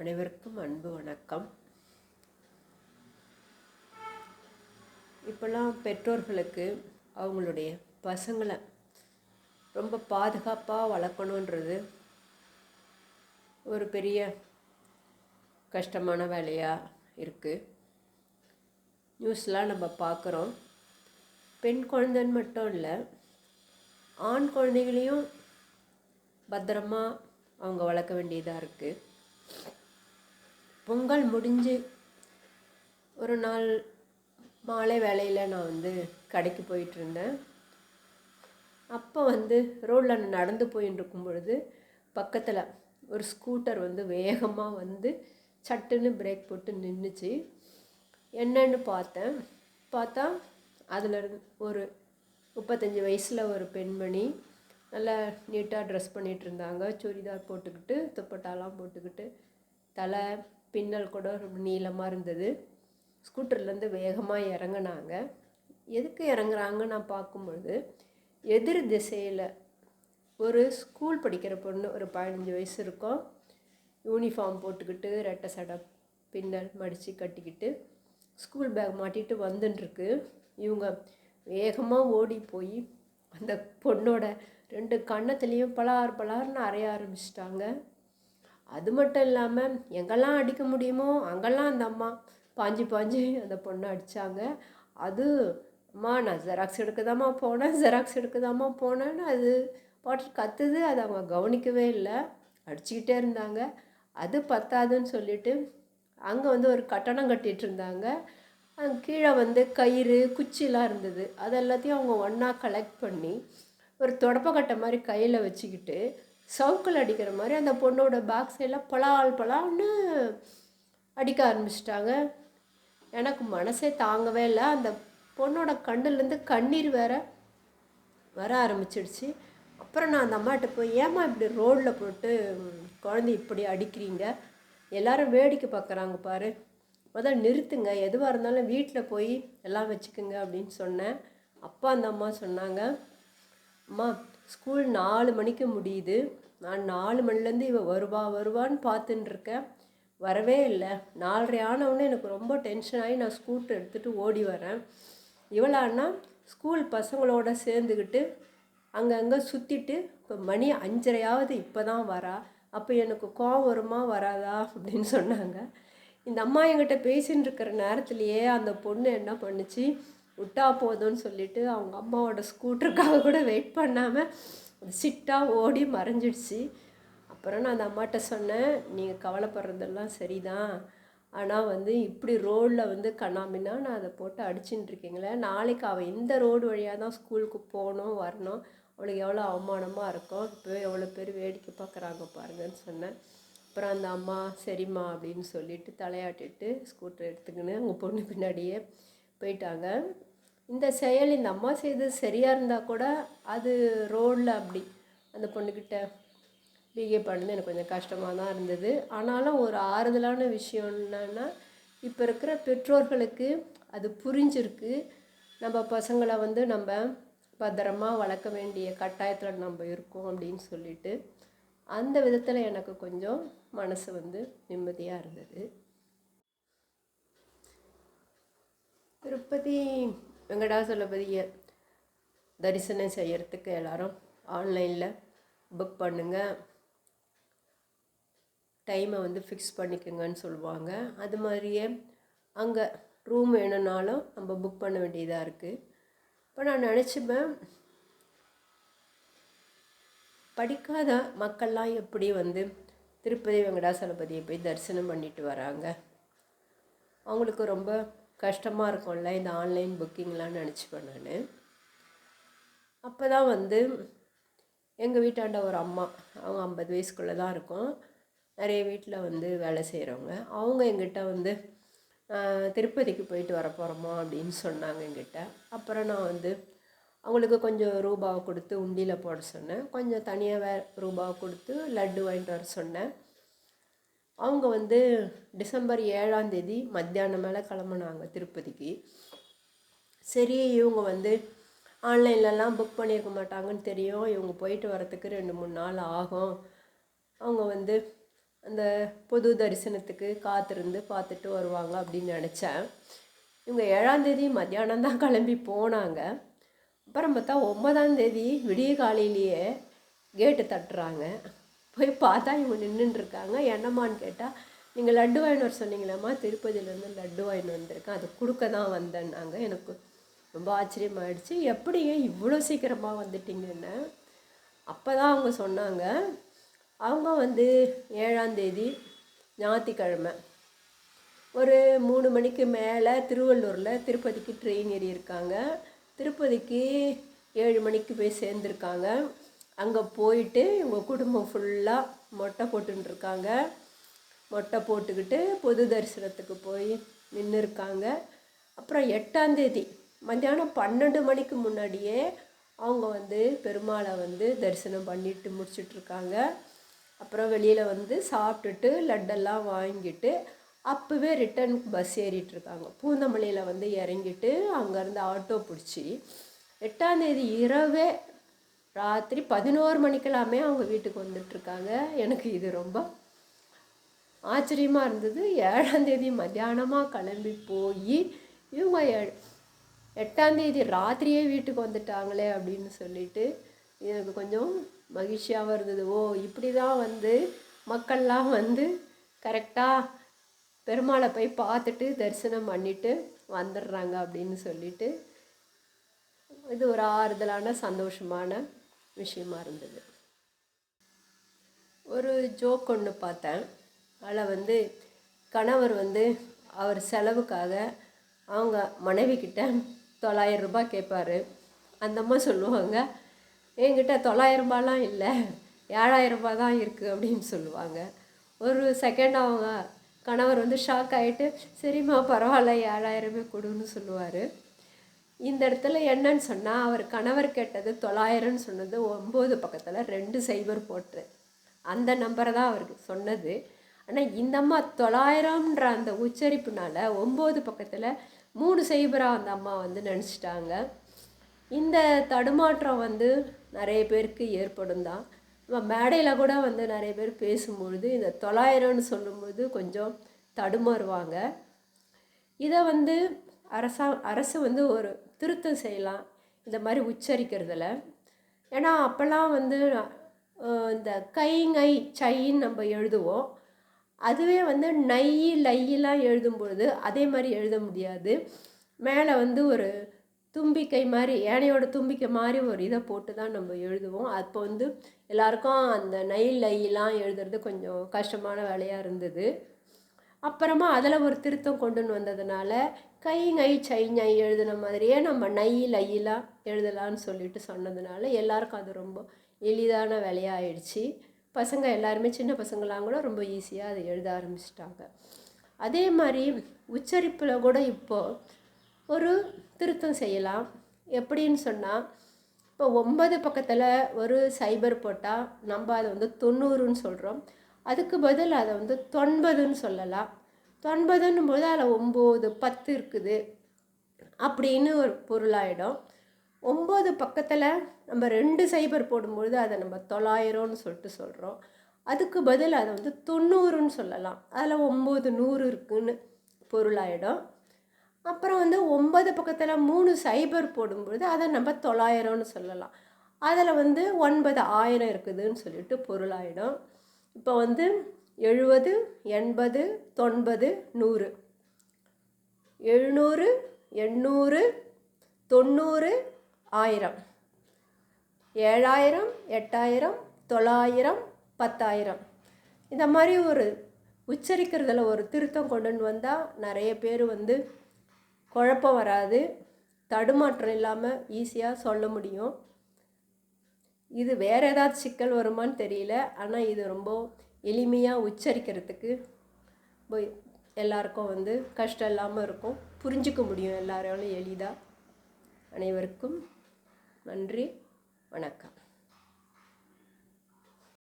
அனைவருக்கும் அன்பு வணக்கம். இப்போல்லாம் பெற்றோர்களுக்கு அவங்களுடைய பசங்களை ரொம்ப பாதுகாப்பாக வளர்க்கணுன்றது ஒரு பெரிய கஷ்டமான வேலையாக இருக்குது. நியூஸ்லாம் நம்ம பார்க்குறோம். பெண் குழந்தைன்னு மட்டும் இல்லை, ஆண் குழந்தைகளையும் பத்திரமா அவங்க வளர்க்க வேண்டியதாக இருக்குது. பொங்கல் முடிஞ்சு ஒரு நாள் மாலை வேளையில் நான் கடைக்கு போயிட்டுருந்தேன். அப்போ ரோட்டில் நடந்து போயின்னு இருக்கும் பொழுது பக்கத்தில் ஒரு ஸ்கூட்டர் வேகமாக சட்டுன்னு பிரேக் போட்டு நின்றுச்சு. என்னன்னு பார்த்தா அதில் ஒரு 35 வயசில் ஒரு பெண்மணி நல்லா நீட்டாக ட்ரெஸ் பண்ணிகிட்டு இருந்தாங்க. சுடிதார் போட்டுக்கிட்டு, துப்பட்டாலாம் போட்டுக்கிட்டு, தலை பின்னல் கூட ரொம்ப நீளமாக இருந்தது. ஸ்கூட்டர்லேருந்து வேகமாக இறங்கினாங்க. எதுக்கு இறங்குறாங்கன்னு நான் பார்க்கும்பொழுது, எதிர் திசையில் ஒரு ஸ்கூல் படிக்கிற பொண்ணு, ஒரு 15 வயசு இருக்கும், யூனிஃபார்ம் போட்டுக்கிட்டு, ரெட்டை சடை பின்னல் மடித்து கட்டிக்கிட்டு, ஸ்கூல் பேக் மாட்டிகிட்டு வந்துட்டுருக்கு. இவங்க வேகமாக ஓடி போய் அந்த பொண்ணோட 2 கன்னத்துலேயும் பலார்னு அறைய ஆரம்பிச்சிட்டாங்க. அது மட்டும் இல்லாமல் எங்கெல்லாம் அடிக்க முடியுமோ அங்கெல்லாம் அந்த அம்மா பாஞ்சு அந்த பொண்ணை அடித்தாங்க. அது அம்மா நான் ஜெராக்ஸ் எடுக்கதாம்மா போனேன்னு அது பாட்டு கத்துது. அதை அவங்க கவனிக்கவே இல்லை, அடிச்சுக்கிட்டே இருந்தாங்க. அது பத்தாதுன்னு சொல்லிட்டு அங்கே ஒரு கட்டணம் கட்டிகிட்டு இருந்தாங்க. அங்கே கீழே கயிறு குச்சிலாம் இருந்தது. அது எல்லாத்தையும் அவங்க ஒன்றா கலெக்ட் பண்ணி ஒரு தொடப்பக்கட்டை மாதிரி கையில் வச்சுக்கிட்டு சவுக்கில் அடிக்கிற மாதிரி அந்த பொண்ணோட பேக் சைடில் பலால்னு அடிக்க ஆரம்பிச்சிட்டாங்க. எனக்கு மனசே தாங்கவே இல்லை. அந்த பொண்ணோட கண்ணுலேருந்து கண்ணீர் வர ஆரம்பிச்சிடுச்சு. அப்புறம் நான் அந்த அம்மாட்ட போய், ஏம்மா இப்படி ரோடில் போட்டு குழந்தை இப்படி அடிக்கிறீங்க, எல்லோரும் வேடிக்கை பார்க்குறாங்க பாரு, முதல்ல நிறுத்துங்க, எதுவாக இருந்தாலும் வீட்டில் போய் எல்லாம் வச்சுக்குங்க அப்படின்னு சொன்னேன். அப்போ அந்த அம்மா சொன்னாங்க, அம்மா ஸ்கூல் 4 மணிக்கு முடியுது, நான் 4 மணிலேருந்து இவ வருவான்னு பார்த்துட்டுருக்கேன், வரவே இல்லை. 4:30 ஆனவுடனே எனக்கு ரொம்ப டென்ஷன் ஆகி நான் ஸ்கூட்டர் எடுத்துகிட்டு ஓடி வரேன். இவளான்னா ஸ்கூல் பசங்களோட சேர்ந்துக்கிட்டு அங்கங்கே சுற்றிட்டு இப்போ மணி 5:30 இப்போ தான் வரா. அப்போ எனக்கு கோவம் வருமா வராதா அப்படின்னு சொன்னாங்க. இந்த அம்மா என்கிட்ட பேசின்னு இருக்கிற நேரத்துலையே அந்த பொண்ணு என்ன பண்ணுச்சு, விட்டா போதும்னு சொல்லிட்டு அவங்க அம்மாவோட ஸ்கூட்டருக்காக கூட வெயிட் பண்ணாமல் சிட்டாக ஓடி மறைஞ்சிடுச்சு. அப்புறம் நான் அந்த அம்மாட்ட சொன்னேன், நீங்கள் கவலைப்படுறதெல்லாம் சரிதான், ஆனால் இப்படி ரோடில் கண்ணாமின்னா நான் அதை போட்டு அடிச்சுட்டு இருக்கீங்களே, நாளைக்கு அவள் இந்த ரோடு வழியாக தான் ஸ்கூலுக்கு போகணும் வரணும், அவளுக்கு எவ்வளோ அவமானமாக இருக்கும், இப்போ எவ்வளோ பேர் வேடிக்கை பார்க்குறாங்க பாருங்கன்னு சொன்னேன். அப்புறம் அந்த அம்மா சரிம்மா அப்படின்னு சொல்லிட்டு தலையாட்டிட்டு ஸ்கூட்டர் எடுத்துக்கின்னு அவங்க பொண்ணு பின்னாடியே போயிட்டாங்க. இந்த செயல் இந்த அம்மா செய்தது சரியாக இருந்தால் கூட அது ரோடில் அப்படி அந்த பொண்ணுக்கிட்ட பிஹேவ் பண்ணது எனக்கு கொஞ்சம் கஷ்டமாக தான் இருந்தது. ஆனாலும் ஒரு ஆறுதலான விஷயம் என்னன்னா, இப்போ இருக்கிற பெற்றோர்களுக்கு அது புரிஞ்சிருக்கு. நம்ம பசங்களை நம்ம பத்திரமாக வளர்க்க வேண்டிய கட்டாயத்தில் நம்ம இருக்கோம் அப்படின்னு சொல்லிட்டு, அந்த விதத்தில் எனக்கு கொஞ்சம் மனசு நிம்மதியாக இருந்தது. திருப்பதி வெங்கடாசலபதியை தரிசனம் செய்கிறதுக்கு எல்லோரும் ஆன்லைனில் புக் பண்ணுங்கள், டைமை ஃபிக்ஸ் பண்ணிக்கோங்கன்னு சொல்லுவாங்க. அது மாதிரியே அங்கே ரூம் வேணும்னாலும் நம்ம புக் பண்ண வேண்டியதாக இருக்குது. இப்போ நான் நினச்சிப்பேன், படிக்காத மக்கள்லாம் எப்படி திருப்பதி வெங்கடாசலபதியை போய் தரிசனம் பண்ணிட்டு வராங்க, அவங்களுக்கு ரொம்ப கஷ்டமாக இருக்கும்ல இந்த ஆன்லைன் புக்கிங்லாம் நினச்சிப்பேன் நான். அப்போ தான் எங்கள் வீட்டாண்ட ஒரு அம்மா, அவங்க 50 வயசுக்குள்ளே தான் இருக்கும், நிறைய வீட்டில் வேலை செய்கிறவங்க, அவங்க எங்கிட்ட திருப்பதிக்கு போயிட்டு வர போகிறோமா அப்படின்னு சொன்னாங்க எங்கிட்ட. அப்புறம் நான் அவங்களுக்கு கொஞ்சம் ரூபாவை கொடுத்து உண்டியில் போட சொன்னேன், கொஞ்சம் தனியாக ரூபாவை கொடுத்து லட்டு வாங்கிட்டு வர சொன்னேன். அவங்க டிசம்பர் 7ஆம் தேதி மத்தியானம் மேலே கிளம்புனாங்க திருப்பதிக்கு. சரி, இவங்க ஆன்லைன்லலாம் புக் பண்ணியிருக்க மாட்டாங்கன்னு தெரியும், இவங்க போயிட்டு வரத்துக்கு 2-3 நாள் ஆகும், அவங்க அந்த பொது தரிசனத்துக்கு காத்திருந்து பார்த்துட்டு வருவாங்க அப்படின்னு நினச்சேன். இவங்க 7ஆந்தேதி மத்தியானம் தான் கிளம்பி போனாங்க. அப்புறம் பார்த்தா 9ஆந்தேதி விடிய காலையிலேயே கேட்டு தட்டுறாங்க. போய் பார்த்தா இவங்க நின்றுட்டுருக்காங்க. என்னம்மான்னு கேட்டால், நீங்கள் லட்டு வாங்கிட்டு வர சொன்னீங்களேம்மா, திருப்பதியிலேருந்து லட்டு வாங்கிட்டு வந்திருக்கேன், அது கொடுக்க தான் வந்தேன்னாங்க. எனக்கு ரொம்ப ஆச்சரியமாயிடுச்சு, எப்படிங்க இவ்வளோ சீக்கிரமாக வந்துட்டீங்கன்னு. அப்போ தான் அவங்க சொன்னாங்க, அவங்க வந்து 7ஆந்தேதி ஞாயிற்றுக்கிழமை ஒரு 3 மணிக்கு மேலே திருவள்ளூரில் திருப்பதிக்கு ட்ரெயின் ஏறியிருக்காங்க. திருப்பதிக்கு 7 மணிக்கு போய் சேர்ந்துருக்காங்க. அங்கே போயிட்டு இவங்க குடும்பம் ஃபுல்லாக மொட்டை போட்டுருக்காங்க. மொட்டை போட்டுக்கிட்டு பொது தரிசனத்துக்கு போய் நின்று இருக்காங்க. அப்புறம் 8ஆந்தேதி மத்தியானம் 12 மணிக்கு முன்னாடியே அவங்க வந்து பெருமாளை வந்து தரிசனம் பண்ணிட்டு முடிச்சிட்ருக்காங்க. அப்புறம் வெளியில் வந்து சாப்பிட்டுட்டு லட்டெல்லாம் வாங்கிட்டு அப்போவே ரிட்டன் பஸ் ஏறிட்டுருக்காங்க. பூந்தமல்லியில் வந்து இறங்கிட்டு அங்கேருந்து ஆட்டோ பிடிச்சி 8ஆந்தேதி இரவே ராத்திரி 11 மணிக்கெல்லாமே அவங்க வீட்டுக்கு வந்துட்டுருக்காங்க. எனக்கு இது ரொம்ப ஆச்சரியமாக இருந்தது. 7ஆந்தேதி மத்தியானமாக கிளம்பி போய் இவங்க 8ஆந்தேதி ராத்திரியே வீட்டுக்கு வந்துட்டாங்களே அப்படின்னு சொல்லிட்டு எனக்கு கொஞ்சம் மகிழ்ச்சியாகவும் இருந்தது. ஓ, இப்படி தான் வந்து மக்கள்லாம் வந்து கரெக்டாக பெருமாளை போய் பார்த்துட்டு தரிசனம் பண்ணிவிட்டு வந்துடுறாங்க அப்படின்னு சொல்லிட்டு இது ஒரு ஆறுதலான சந்தோஷமான விஷயமா இருந்தது. ஒரு ஜோக் ஒன்று பார்த்தேன். அதில் வந்து கணவர் வந்து அவர் செலவுக்காக அவங்க மனைவி கிட்ட 900 ரூபாய் கேட்பார். அந்த அம்மா சொல்லுவாங்க, என்கிட்ட 900 ரூபாய்லாம் இல்லை, 7000 ரூபாய் தான் இருக்குது அப்படின்னு சொல்லுவாங்க. ஒரு செகண்ட் அவங்க கணவர் வந்து ஷாக் ஆகிட்டு, சரிம்மா பரவாயில்ல 7000 கொடுன்னு சொல்லுவார். இந்த இடத்துல என்னன்னு சொன்னால், அவர் கணவர் கேட்டது 900ன்னு சொன்னது 9 பக்கத்தில் 2 0 போட்டு அந்த நம்பரை தான் அவருக்கு சொன்னது. ஆனால் இந்த அம்மா 900ன்ற அந்த உச்சரிப்புனால 9 பக்கத்தில் 3 0 அந்த அம்மா வந்து நினச்சிட்டாங்க. இந்த தடுமாற்றம் வந்து நிறைய பேருக்கு ஏற்படும் தான். மேடையில் கூட வந்து நிறைய பேர் பேசும்பொழுது இந்த 900ன்னு சொல்லும்போது கொஞ்சம் தடுமாறுவாங்க. இதை வந்து அரசு வந்து ஒரு திருத்தம் செய்யலாம் இந்த மாதிரி உச்சரிக்கிறதுல. ஏன்னா அப்போல்லாம் வந்து இந்த கை ngை சைன்னு நம்ம எழுதுவோம். அதுவே வந்து நை லையெல்லாம் எழுதும்பொழுது அதே மாதிரி எழுத முடியாது. மேலே வந்து ஒரு தும்பிக்கை மாதிரி, யானையோட தும்பிக்கை மாதிரி ஒரு இதை போட்டு தான் நம்ம எழுதுவோம். அப்போ வந்து எல்லாருக்கும் அந்த நை லையெல்லாம் எழுதுறது கொஞ்சம் கஷ்டமான வேலையாக இருந்தது. அப்புறமா அதில் ஒரு திருத்தம் கொண்டு வந்ததுனால கை ngை சை ஞை எழுதின மாதிரியே நம்ம நை லையெல்லாம் எழுதலான்னு சொல்லிட்டு சொன்னதுனால எல்லாருக்கும் அது ரொம்ப எளிதான வேலையாகிடுச்சு. பசங்க எல்லாருமே சின்ன பசங்களாம் கூட ரொம்ப ஈஸியாக அதை எழுத ஆரம்பிச்சிட்டாங்க. அதே மாதிரி உச்சரிப்பில் கூட இப்போது ஒரு திருத்தம் செய்யலாம். எப்படின்னு சொன்னால், இப்போ 9 பக்கத்தில் ஒரு 0 போட்டால் நம்ம அதை வந்து 90ன்னு சொல்கிறோம். அதுக்கு பதில் அதை வந்து 90ன்னு சொல்லலாம். 90ன்னும் போது அதில் 9 10 இருக்குது அப்படின்னு ஒரு பொருளாயிடும். 9 பக்கத்தில் நம்ம 2 0 போடும்பொழுது அதை நம்ம 900ன்னு சொல்லிட்டு சொல்கிறோம். அதுக்கு பதில் அதை வந்து 90ன்னு சொல்லலாம். அதில் 9 100 இருக்குன்னு பொருளாயிடும். அப்புறம் வந்து 9 பக்கத்தில் 3 0 போடும்பொழுது அதை நம்ம 900ன்னு சொல்லலாம். அதில் வந்து 9 1000 இருக்குதுன்னு சொல்லிட்டு பொருளாயிடும். இப்போ வந்து 70 80 90 100 700 800 90 1000 7000 8000 900 10000 இந்த மாதிரி ஒரு உச்சரிக்கிறதுல ஒரு திருத்தம் கொண்டு வந்தால் நிறைய பேர் வந்து குழப்பம் வராது, தடுமாற்றம் இல்லாமல் ஈஸியாக சொல்ல முடியும். இது வேறு ஏதாவது சிக்கல் வருமானு தெரியல. ஆனால் இது ரொம்ப எளிமையாக உச்சரிக்கிறதுக்கு எல்லாருக்கும் வந்து கஷ்டம் இல்லாமல் இருக்கும், புரிஞ்சிக்க முடியும் எல்லாராலும் எளிதாக. அனைவருக்கும் நன்றி, வணக்கம்.